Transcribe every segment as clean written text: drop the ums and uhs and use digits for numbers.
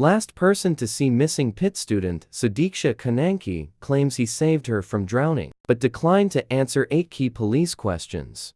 Last person to see missing Pitt student Sudiksha Konanki claims he saved her from drowning, but declined to answer 8 key police questions.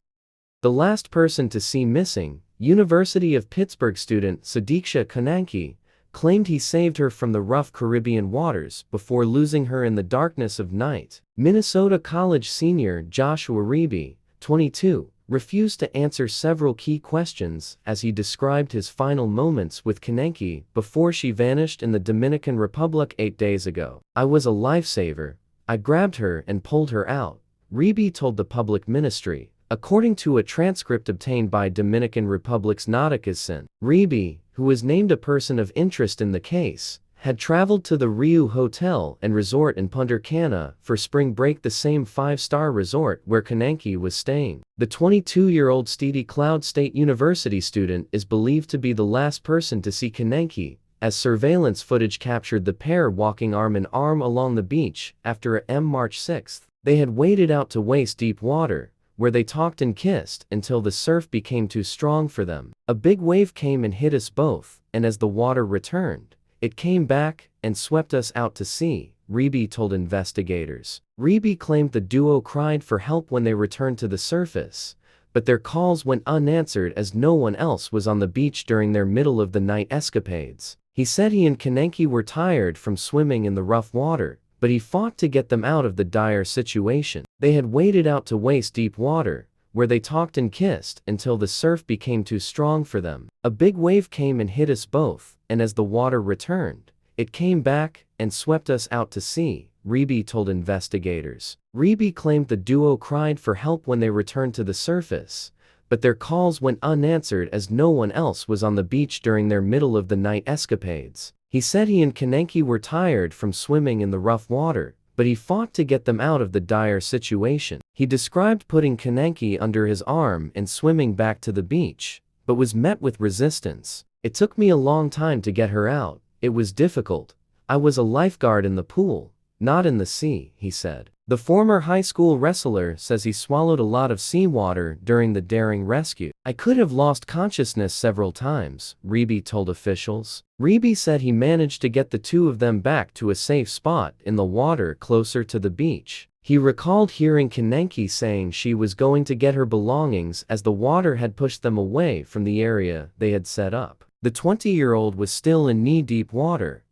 The last person to see missing, University of Pittsburgh student Sudiksha Konanki, claimed he saved her from the rough Caribbean waters before losing her in the darkness of night. Minnesota College senior Joshua Riibe, 22, refused to answer several key questions as he described his final moments with Konanki before she vanished in the Dominican Republic 8 days ago. "I was a lifesaver. I grabbed her and pulled her out," Riibe told the public ministry, according to a transcript obtained by Dominican Republic's Noticas. Riibe, who was named a person of interest in the case, had traveled to the RIU Hotel and Resort in Punta Cana for spring break, the same 5-star resort where Konanki was staying. The 22-year-old Steady Cloud State University student is believed to be the last person to see Konanki, as surveillance footage captured the pair walking arm in arm along the beach after March 6. They had waded out to waist-deep water, where they talked and kissed until the surf became too strong for them. "A big wave came and hit us both, and as the water returned, it came back and swept us out to sea," Riibe told investigators. Riibe claimed the duo cried for help when they returned to the surface, but their calls went unanswered as no one else was on the beach during their middle-of-the-night escapades. He said he and Konanki were tired from swimming in the rough water, but he fought to get them out of the dire situation. They had waded out to waist-deep water, where they talked and kissed until the surf became too strong for them. "A big wave came and hit us both, and as the water returned, it came back and swept us out to sea," Riibe told investigators. Riibe claimed the duo cried for help when they returned to the surface, but their calls went unanswered as no one else was on the beach during their middle-of-the-night escapades. He said he and Konanki were tired from swimming in the rough water, but he fought to get them out of the dire situation. He described putting Konanki under his arm and swimming back to the beach, but was met with resistance. "It took me a long time to get her out. It was difficult. I was a lifeguard in the pool, not in the sea," he said. The former high school wrestler says he swallowed a lot of seawater during the daring rescue. "I could have lost consciousness several times," Riibe told officials. Riibe said he managed to get the two of them back to a safe spot in the water closer to the beach. He recalled hearing Konanki saying she was going to get her belongings as the water had pushed them away from the area they had set up. The 20-year-old was still in knee-deep water,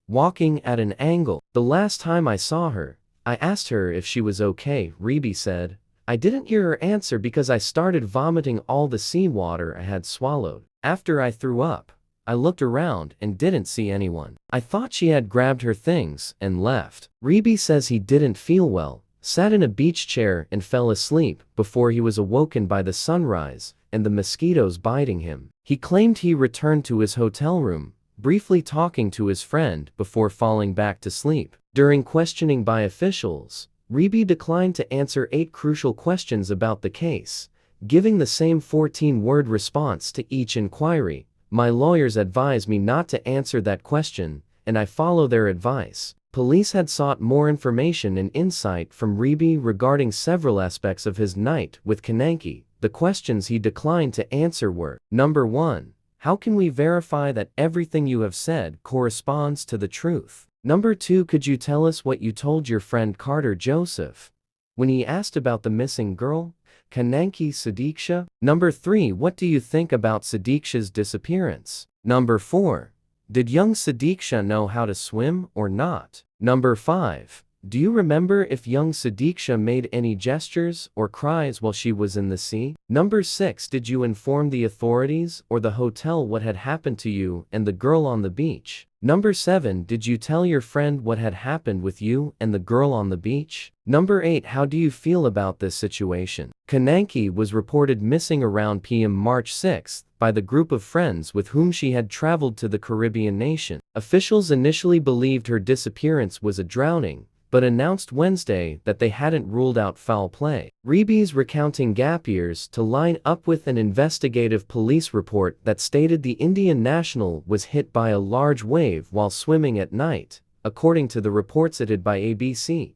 walking at an angle. "The last time I saw her, I asked her if she was okay," Riibe said. "I didn't hear her answer because I started vomiting all the seawater I had swallowed. After I threw up, I looked around and didn't see anyone. I thought she had grabbed her things and left." Riibe says he didn't feel well, sat in a beach chair and fell asleep before he was awoken by the sunrise and the mosquitoes biting him. He claimed he returned to his hotel room, briefly talking to his friend before falling back to sleep. During questioning by officials, Riibe declined to answer 8 crucial questions about the case, giving the same 14-word response to each inquiry. "My lawyers advised me not to answer that question, and I follow their advice." Police had sought more information and insight from Riibe regarding several aspects of his night with Konanki. The questions he declined to answer were: Number 1. How can we verify that everything you have said corresponds to the truth? Number 2. Could you tell us what you told your friend Carter Joseph when he asked about the missing girl, Konanki Sudiksha? Number 3. What do you think about Sudiksha's disappearance? Number 4. Did young Sudiksha know how to swim or not? Number 5. Do you remember if young Sudiksha made any gestures or cries while she was in the sea? Number 6. Did you inform the authorities or the hotel what had happened to you and the girl on the beach? Number 7. Did you tell your friend what had happened with you and the girl on the beach? Number 8. How do you feel about this situation? Konanki was reported missing around p.m. March 6 by the group of friends with whom she had traveled to the Caribbean nation. Officials initially believed her disappearance was a drowning, but announced Wednesday that they hadn't ruled out foul play. Riibe's recounting gap years to line up with an investigative police report that stated the Indian national was hit by a large wave while swimming at night, according to the report cited by ABC.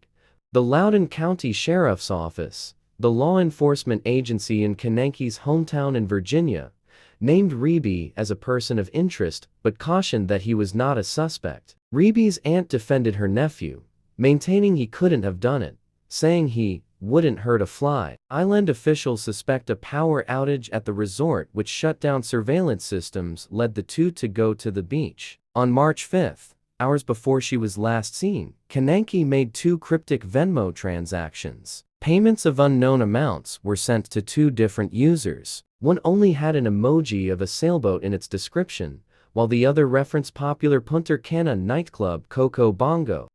The Loudoun County Sheriff's Office, the law enforcement agency in Konanki's hometown in Virginia, named Riibe as a person of interest but cautioned that he was not a suspect. Riibe's aunt defended her nephew, maintaining he couldn't have done it, saying he wouldn't hurt a fly. Island officials suspect a power outage at the resort which shut down surveillance systems led the two to go to the beach. On March 5, hours before she was last seen, Konanki made 2 cryptic Venmo transactions. Payments of unknown amounts were sent to 2 different users. One only had an emoji of a sailboat in its description, while the other referenced popular Punta Cana nightclub Coco Bongo.